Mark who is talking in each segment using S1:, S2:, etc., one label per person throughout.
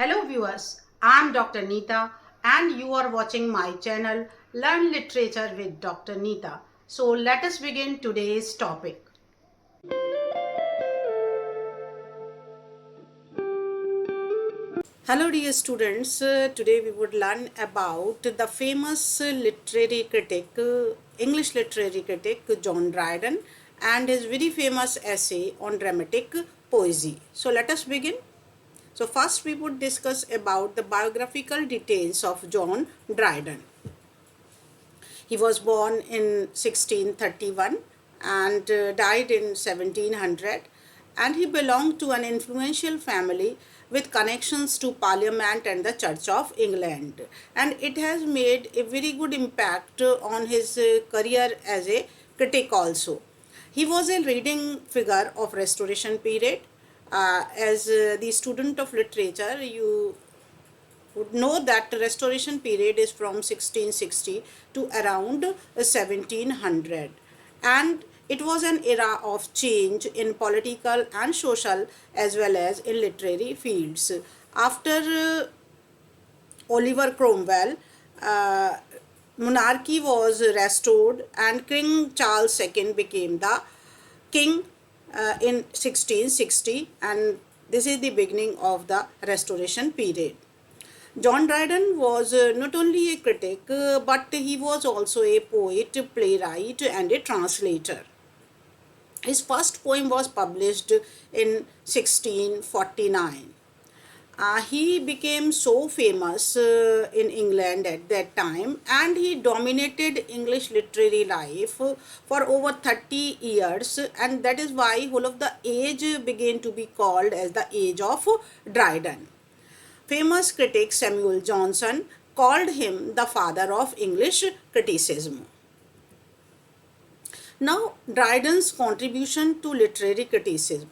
S1: Hello viewers, I am Dr. Neeta and you are watching my channel Learn Literature with Dr. Neeta. So let us begin today's topic. Hello dear students, today we would learn about the famous literary critic, English literary critic John Dryden and his very famous essay on dramatic poesy. So let us begin. So first we would discuss about the biographical details of John Dryden. He was born in 1631 and died in 1700, and he belonged to an influential family with connections to Parliament and the Church of England, and it has made a very good impact on his career as a critic also. He was a leading figure of Restoration period. As the student of literature, you would know that the Restoration period is from 1660 to around 1700, and it was an era of change in political and social as well as in literary fields. After Oliver Cromwell, uh, monarchy was restored and King Charles II became the king in 1660, and this is the beginning of the Restoration period. John Dryden was not only a critic but he was also a poet, playwright, and a translator. His first poem was published in 1649. He became so famous in England at that time, and he dominated English literary life for over 30 years, and that is why whole of the age began to be called as the age of Dryden. Famous critic Samuel Johnson called him the father of English criticism. Now, Dryden's contribution to literary criticism.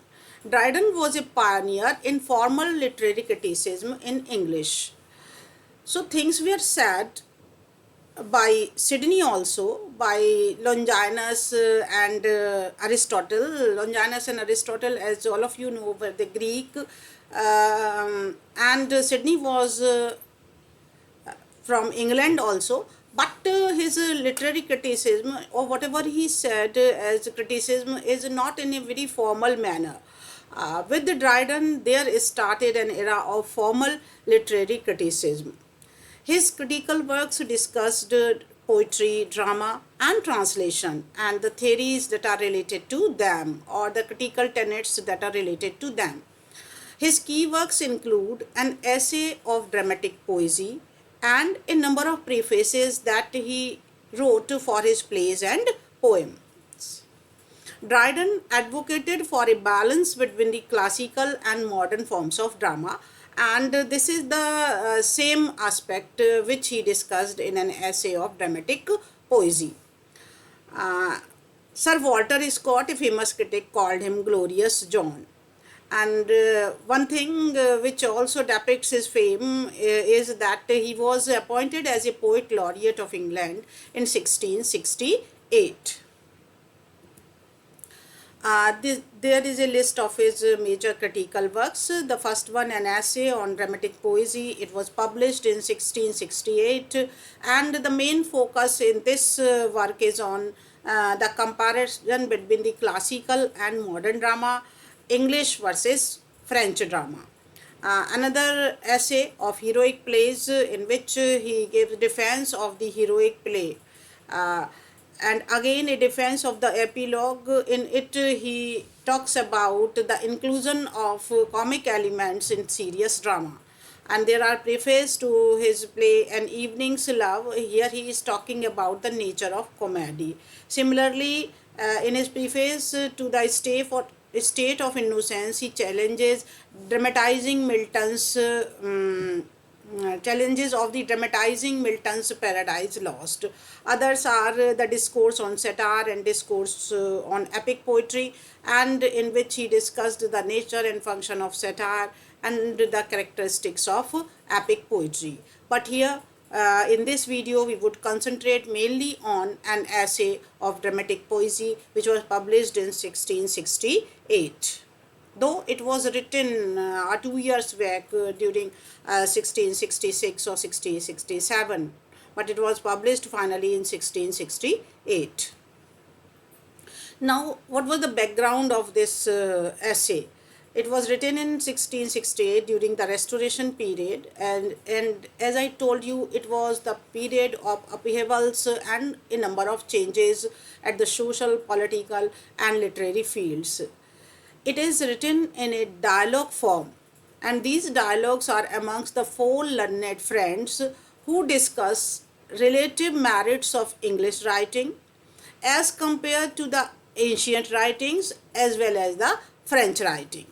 S1: Dryden was a pioneer in formal literary criticism in English. So, things were said by Sydney also, by Longinus and Aristotle. Longinus and Aristotle, as all of you know, were the Greek, and Sydney was from England also. But his literary criticism, or whatever he said as criticism, is not in a very formal manner. With the Dryden, there started an era of formal literary criticism. His critical works discussed poetry, drama, and translation, and the theories that are related to them, or the critical tenets that are related to them. His key works include an essay of dramatic poesy and a number of prefaces that he wrote for his plays and poems. Dryden advocated for a balance between the classical and modern forms of drama, and this is the same aspect which he discussed in an essay of dramatic poesy. Uh, Sir Walter Scott, a famous critic, called him Glorious John. And one thing which also depicts his fame is that he was appointed as a poet laureate of England in 1668. There is a list of his major critical works. The first one, an essay on dramatic poesy, it was published in 1668, and the main focus in this work is on the comparison between the classical and modern drama, English versus French drama. Another essay of heroic plays in which he gave defense of the heroic play. And again a defense of the epilogue. In it he talks about the inclusion of comic elements in serious drama. And there are preface to his play An Evening's Love. Here he is talking about the nature of comedy. Similarly, in his preface to the State of Innocence, he challenges dramatizing Milton's challenges of the dramatizing Milton's Paradise Lost. Others are the discourse on satire and discourse on epic poetry, and in which he discussed the nature and function of satire and the characteristics of epic poetry. But here in this video we would concentrate mainly on an essay of dramatic poesy which was published in 1668. though it was written 2 years back during 1666 or 1667, but it was published finally in 1668. Now, what was the background of this essay? It was written in 1668 during the Restoration period, and as I told you, it was the period of upheavals and a number of changes at the social, political, and literary fields. It is written in a dialogue form, and these dialogues are amongst the four learned friends who discuss relative merits of English writing as compared to the ancient writings as well as the French writings.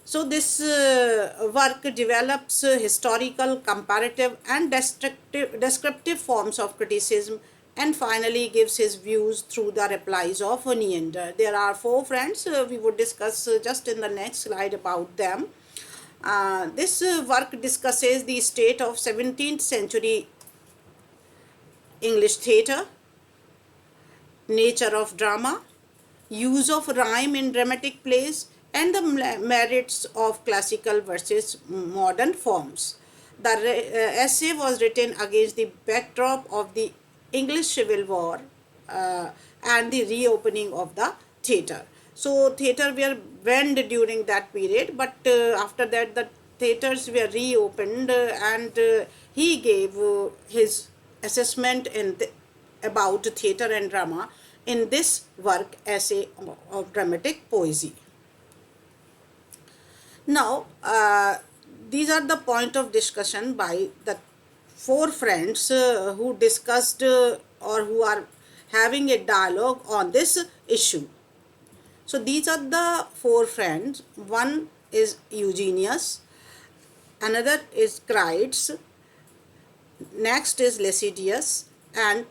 S1: So, this work develops historical, comparative, and descriptive forms of criticism, and finally gives his views through the replies of Neander. There are four friends, we would discuss just in the next slide about them. This work discusses the state of 17th century English theatre, nature of drama, use of rhyme in dramatic plays, and the merits of classical versus modern forms. The essay was written against the backdrop of the English Civil War and the reopening of the theatre. So, theatre were banned during that period, but after that, the theatres were reopened, and he gave his assessment about theatre and drama in this work, Essay of Dramatic Poesy. Now, these are the point of discussion by the four friends who discussed or who are having a dialogue on this issue. So, these are the four friends. One is Eugenius, another is Crites, next is Lycidius, and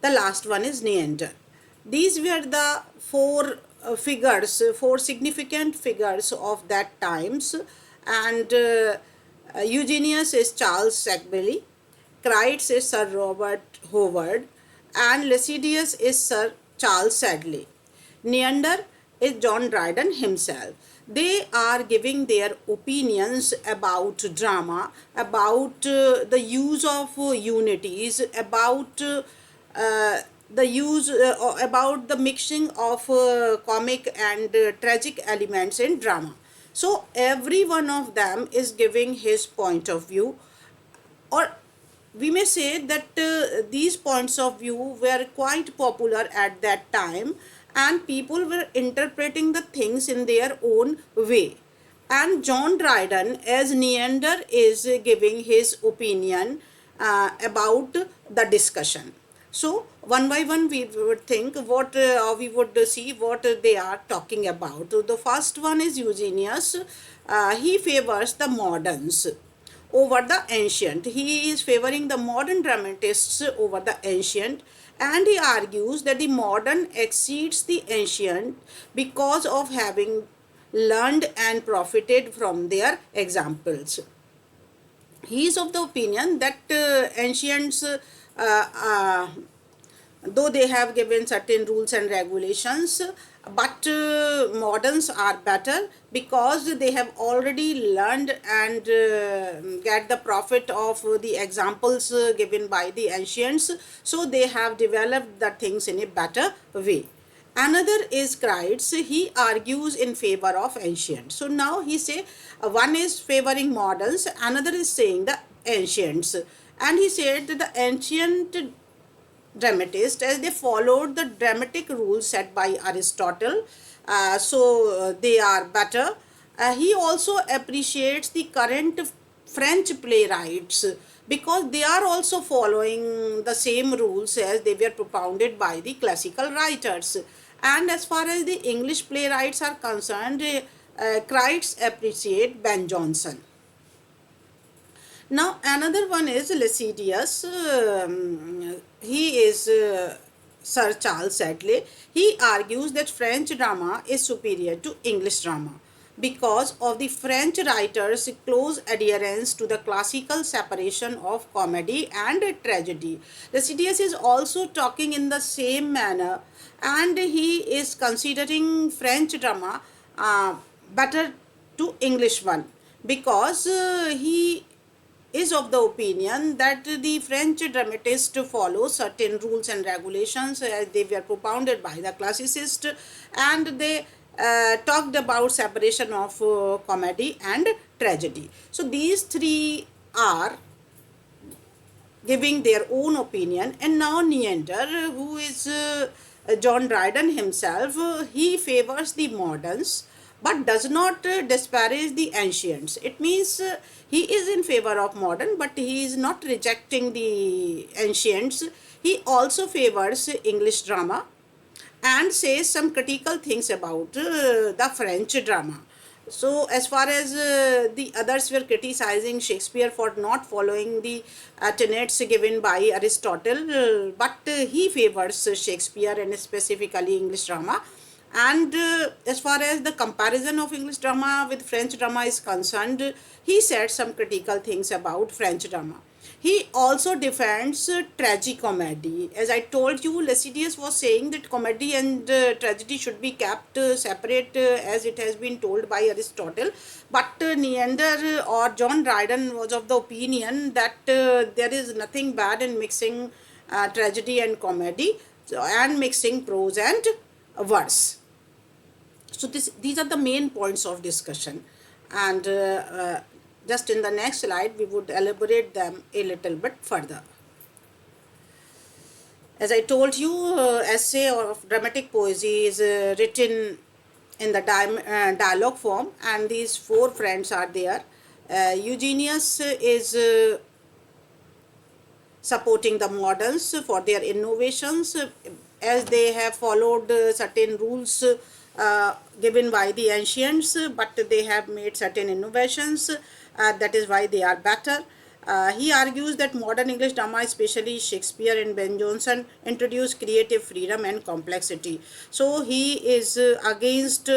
S1: the last one is Neander. These were the four figures, four significant figures of that times, and Eugenius is Charles Sackville, Crites is Sir Robert Howard, and Lycidius is Sir Charles Sedley. Neander is John Dryden himself. They are giving their opinions about drama, about the use of unities, about the use about the mixing of comic and tragic elements in drama. So every one of them is giving his point of view, or we may say that these points of view were quite popular at that time, and people were interpreting the things in their own way. And John Dryden, as Neander, is giving his opinion about the discussion. So one by one we would think what we would see what they are talking about. The first one is Eugenius. He favors the moderns over the ancient. He is favoring the modern dramatists over the ancient, and he argues that the modern exceeds the ancient because of having learned and profited from their examples. He is of the opinion that ancients, though they have given certain rules and regulations, but moderns are better because they have already learned and get the profit of the examples given by the ancients, so they have developed the things in a better way. Another is Crites. He argues in favor of ancients. So now he say one is favoring moderns, another is saying the ancients, and he said that the ancient dramatists, as they followed the dramatic rules set by Aristotle, so they are better. He also appreciates the current French playwrights because they are also following the same rules as they were propounded by the classical writers. And as far as the English playwrights are concerned, Crites appreciate Ben Jonson. Now another one is Lycidius. He is Sir Charles Sedley. He argues that French drama is superior to English drama because of the French writers' close adherence to the classical separation of comedy and tragedy. Lycidius is also talking in the same manner, and he is considering French drama uh, better to English one, because he is of the opinion that the French dramatists follow certain rules and regulations as they were propounded by the classicists, and they talked about separation of comedy and tragedy. So these three are giving their own opinion. And now Neander, who is John Dryden himself, he favors the moderns but does not disparage the ancients. It means he is in favor of modern, but he is not rejecting the ancients. He also favors English drama and says some critical things about the French drama. So, as far as the others were criticizing Shakespeare for not following the tenets given by Aristotle, but he favors Shakespeare and specifically English drama. And as far as the comparison of English drama with French drama is concerned, he said some critical things about French drama. He also defends tragicomedy. As I told you, Lycidius was saying that comedy and tragedy should be kept separate, as it has been told by Aristotle. But Neander or John Dryden was of the opinion that there is nothing bad in mixing tragedy and comedy, and mixing prose and verse. So these are the main points of discussion, and just in the next slide we would elaborate them a little bit further. As I told you, essay of dramatic poesy is written in the dialogue form, and these four friends are there. Eugenius is supporting the moderns for their innovations, as they have followed certain rules given by the ancients, but they have made certain innovations. That is why they are better. He argues that modern English drama, especially Shakespeare and Ben Jonson, introduced creative freedom and complexity. So he is against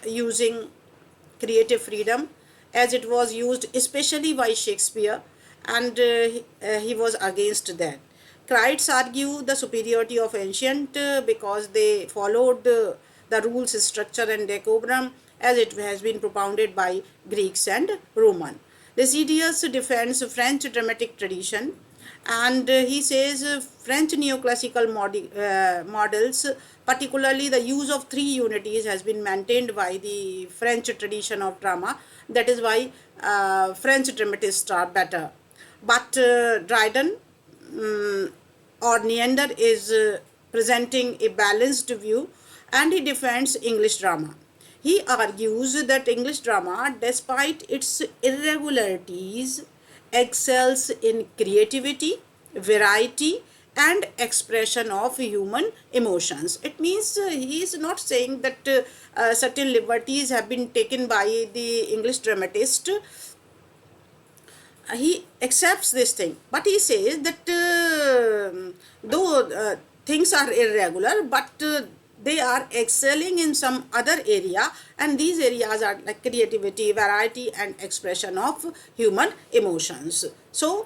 S1: using creative freedom as it was used especially by Shakespeare, and he was against that. Critics argue the superiority of ancient because they followed the rules, structure and decorum as it has been propounded by Greeks and Roman. Lycidius defends French dramatic tradition, and he says French neoclassical models, particularly the use of three unities, has been maintained by the French tradition of drama. That is why French dramatists are better. But Dryden or Neander is presenting a balanced view, and he defends English drama. He argues that English drama, despite its irregularities, excels in creativity, variety, and expression of human emotions. It means he is not saying that certain liberties have been taken by the English dramatist. He accepts this thing, but he says that though things are irregular, but they are excelling in some other area, and these areas are like creativity, variety and expression of human emotions. So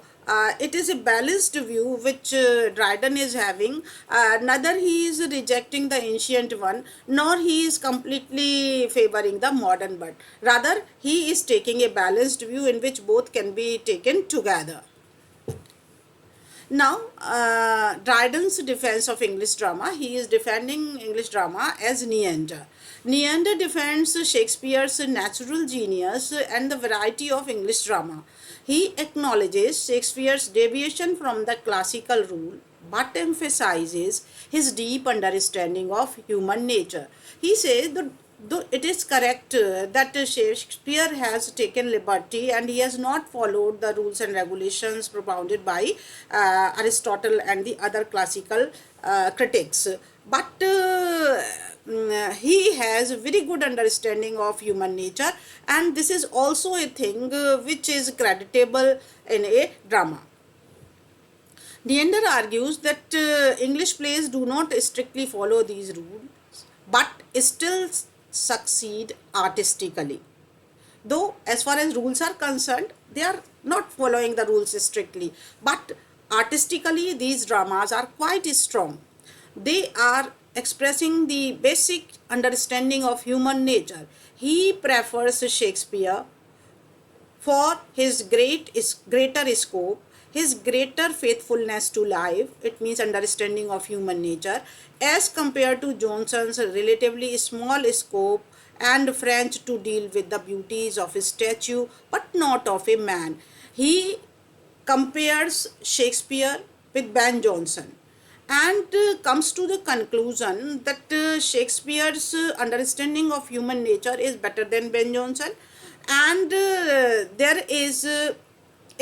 S1: it is a balanced view which Dryden is having. Neither he is rejecting the ancient one, nor he is completely favoring the modern one. Rather, he is taking a balanced view in which both can be taken together. Now, Dryden's defense of English drama, he is defending English drama as Neander. Neander defends Shakespeare's natural genius and the variety of English drama. He acknowledges Shakespeare's deviation from the classical rule, but emphasizes his deep understanding of human nature. He says that though it is correct that Shakespeare has taken liberty and he has not followed the rules and regulations propounded by Aristotle and the other classical critics, but he has a very good understanding of human nature, and this is also a thing which is creditable in a drama. Neander argues that English plays do not strictly follow these rules, but still succeed artistically. Though, as far as rules are concerned, they are not following the rules strictly, but artistically, these dramas are quite strong. They are expressing the basic understanding of human nature. He prefers Shakespeare for his greater scope, his greater faithfulness to life, it means understanding of human nature, as compared to Johnson's relatively small scope and French to deal with the beauties of a statue but not of a man. He compares Shakespeare with Ben Jonson and comes to the conclusion that Shakespeare's understanding of human nature is better than Ben Jonson, and there is a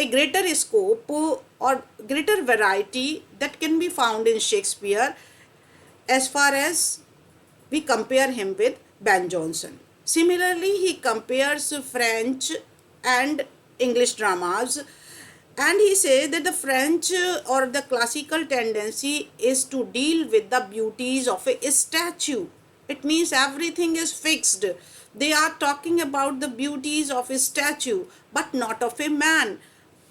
S1: greater scope or greater variety that can be found in Shakespeare as far as we compare him with Ben Jonson. Similarly, he compares French and English dramas, and he says that the French or the classical tendency is to deal with the beauties of a statue. It means everything is fixed. They are talking about the beauties of a statue but not of a man.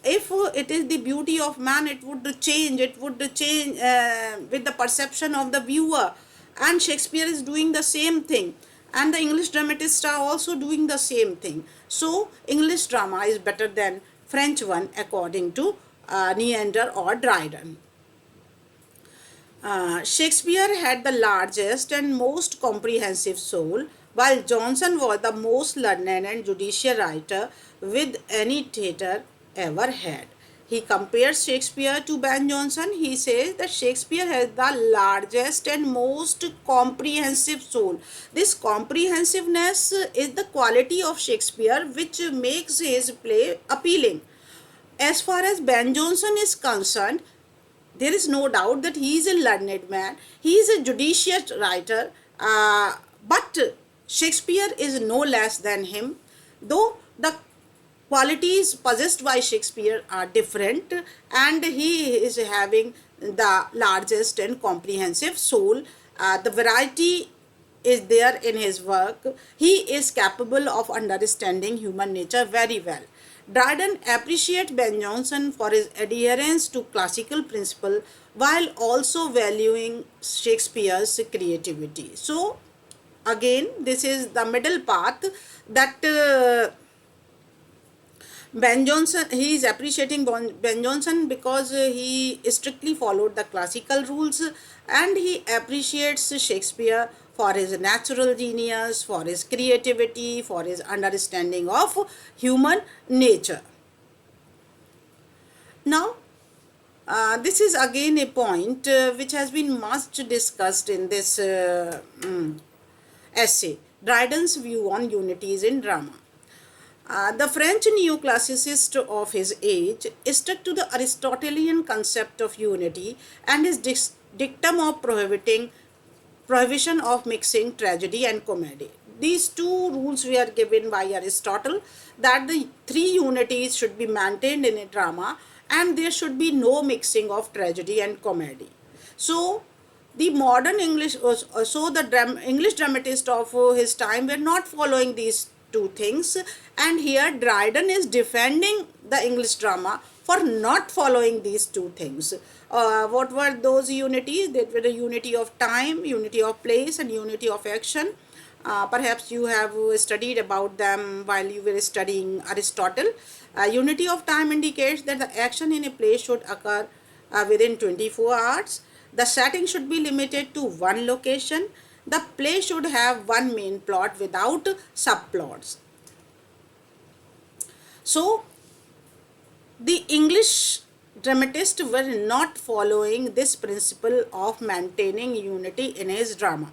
S1: If it is the beauty of man, it would change with the perception of the viewer, and Shakespeare is doing the same thing, and the English dramatists are also doing the same thing. So English drama is better than French one according to Neander or Dryden. Shakespeare had the largest and most comprehensive soul, while Johnson was the most learned and judicious writer with any theatre ever had. He compares Shakespeare to Ben Jonson. He says that Shakespeare has the largest and most comprehensive soul. This comprehensiveness is the quality of Shakespeare which makes his play appealing. As far as Ben Jonson is concerned, there is no doubt that he is a learned man, he is a judicious writer, but Shakespeare is no less than him, though the qualities possessed by Shakespeare are different, and he is having the largest and comprehensive soul. The variety is there in his work. He is capable of understanding human nature very well. Dryden appreciates Ben Jonson for his adherence to classical principle while also valuing Shakespeare's creativity. So, again, this is the middle path that Ben Jonson, he is appreciating Ben Jonson because he strictly followed the classical rules, and he appreciates Shakespeare for his natural genius, for his creativity, for his understanding of human nature. Now, this is again a point which has been much discussed in this essay, Dryden's view on unities in drama. The French neoclassicist of his age stuck to the Aristotelian concept of unity and his dictum of prohibition of mixing tragedy and comedy. These two rules were given by Aristotle, that the three unities should be maintained in a drama and there should be no mixing of tragedy and comedy. So the modern English, English dramatists of his time were not following these two things, and here Dryden is defending the English drama for not following these two things. What were those unities? They were the unity of time, unity of place, and unity of action. Perhaps you have studied about them while you were studying Aristotle. Unity of time indicates that the action in a play should occur within 24 hours. The setting should be limited to one location. The play should have one main plot without subplots. So, the English dramatists were not following this principle of maintaining unity in his drama.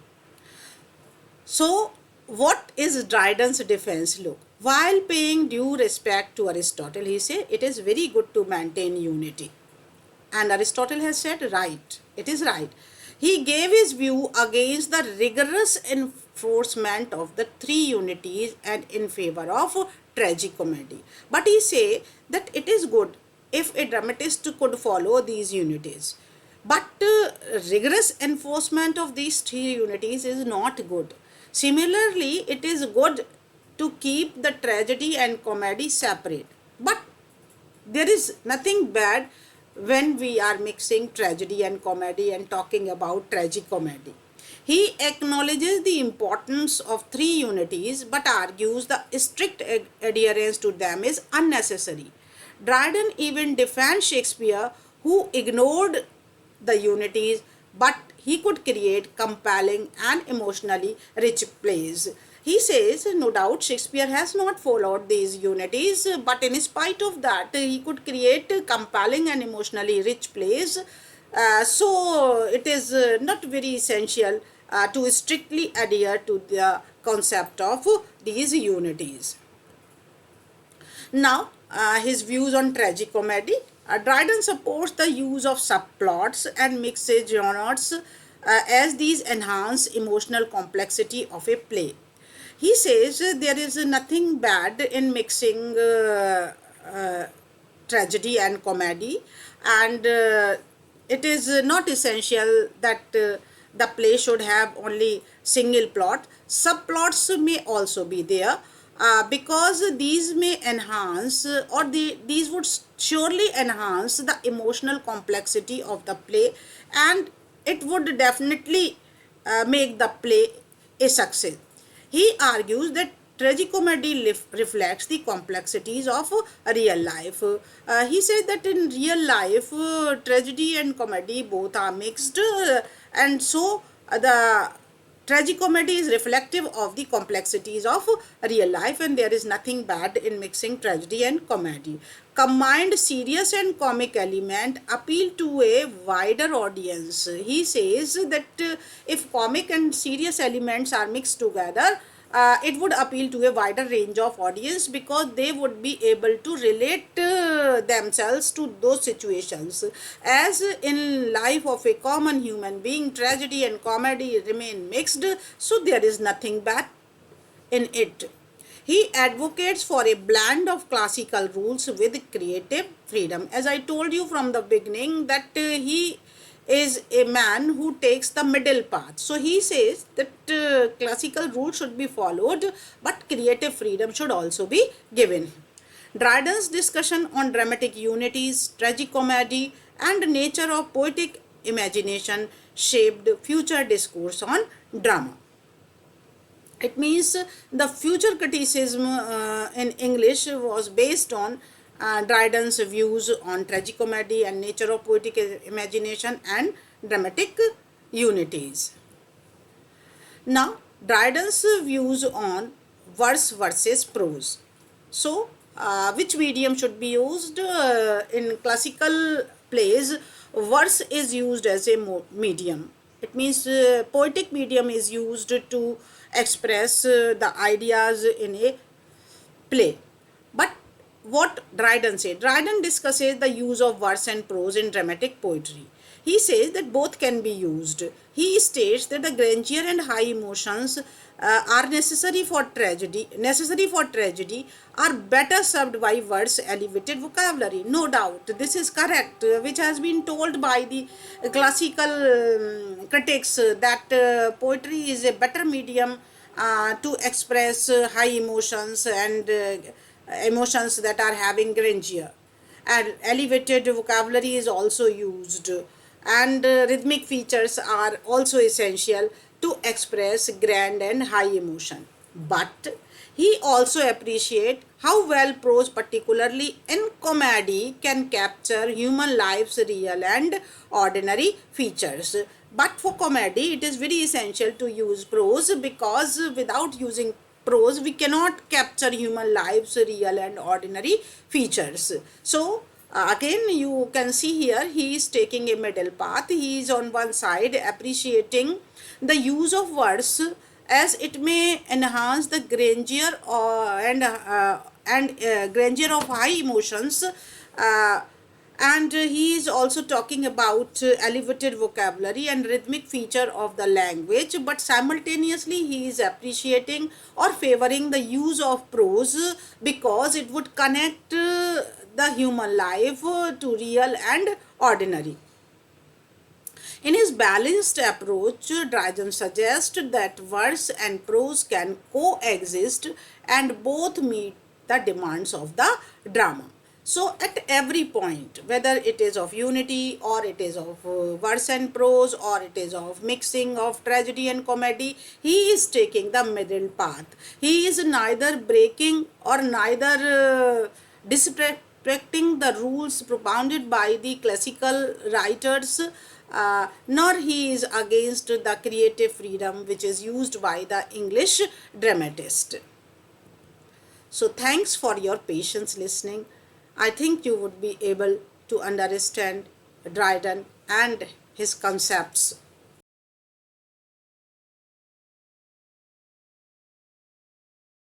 S1: So, what is Dryden's defense? Look, while paying due respect to Aristotle, he said it is very good to maintain unity. And Aristotle has said, right, it is right. He gave his view against the rigorous enforcement of the three unities and in favor of tragicomedy. But he say that it is good if a dramatist could follow these unities. But rigorous enforcement of these three unities is not good. Similarly, it is good to keep the tragedy and comedy separate. But there is nothing bad when we are mixing tragedy and comedy and talking about tragicomedy. He acknowledges the importance of three unities but argues the strict adherence to them is unnecessary. Dryden even defends Shakespeare, who ignored the unities, but he could create compelling and emotionally rich plays. He says, no doubt, Shakespeare has not followed these unities, but in spite of that, he could create compelling and emotionally rich plays. So, it is not very essential to strictly adhere to the concept of these unities. Now, his views on tragicomedy. Dryden supports the use of subplots and mixed genres as these enhance emotional complexity of a play. He says there is nothing bad in mixing tragedy and comedy, and it is not essential that the play should have only single plot. Subplots may also be there, because these may enhance these would surely enhance the emotional complexity of the play, and it would definitely make the play a success. He argues that tragicomedy reflects the complexities of real life. He said that in real life, tragedy and comedy both are mixed, and so the tragicomedy is reflective of the complexities of real life, and there is nothing bad in mixing tragedy and comedy. Combined serious and comic element appeal to a wider audience. He says that if comic and serious elements are mixed together, it would appeal to a wider range of audience, because they would be able to relate themselves to those situations. As in life of a common human being, tragedy and comedy remain mixed, so there is nothing bad in it. He advocates for a blend of classical rules with creative freedom. As I told you from the beginning, that he is a man who takes the middle path. So he says that classical rules should be followed, but creative freedom should also be given. Dryden's discussion on dramatic unities, tragicomedy, and nature of poetic imagination shaped future discourse on drama. It means the future criticism in English was based on Dryden's views on tragicomedy and nature of poetic imagination and dramatic unities. Now, Dryden's views on verse versus prose. So, which medium should be used? In classical plays, verse is used as a medium. It means poetic medium is used to express the ideas in a play. But what Dryden said? Dryden discusses the use of verse and prose in dramatic poetry. He says that both can be used. He states that the grandeur and high emotions are necessary for tragedy are better served by verse elevated vocabulary. No doubt, this is correct, which has been told by the classical critics, that poetry is a better medium to express high emotions and emotions that are having grandeur. And elevated vocabulary is also used, and rhythmic features are also essential to express grand and high emotion. But he also appreciates how well prose, particularly in comedy, can capture human life's real and ordinary features. But for comedy, it is very essential to use prose, because without using prose, we cannot capture human life's real and ordinary features. So, again, you can see here he is taking a middle path. He is on one side appreciating the use of verse, as it may enhance the grandeur and grandeur of high emotions, uh, and he is also talking about elevated vocabulary and rhythmic feature of the language, but simultaneously he is appreciating or favoring the use of prose, because it would connect the human life to real and ordinary. In his balanced approach, Dryden suggests that verse and prose can coexist and both meet the demands of the drama. So at every point, whether it is of unity or it is of verse and prose or it is of mixing of tragedy and comedy, he is taking the middle path. He is neither breaking or neither disrespecting the rules propounded by the classical writers, nor he is against the creative freedom which is used by the English dramatist. So thanks for your patience listening. I think you would be able to understand Dryden and his concepts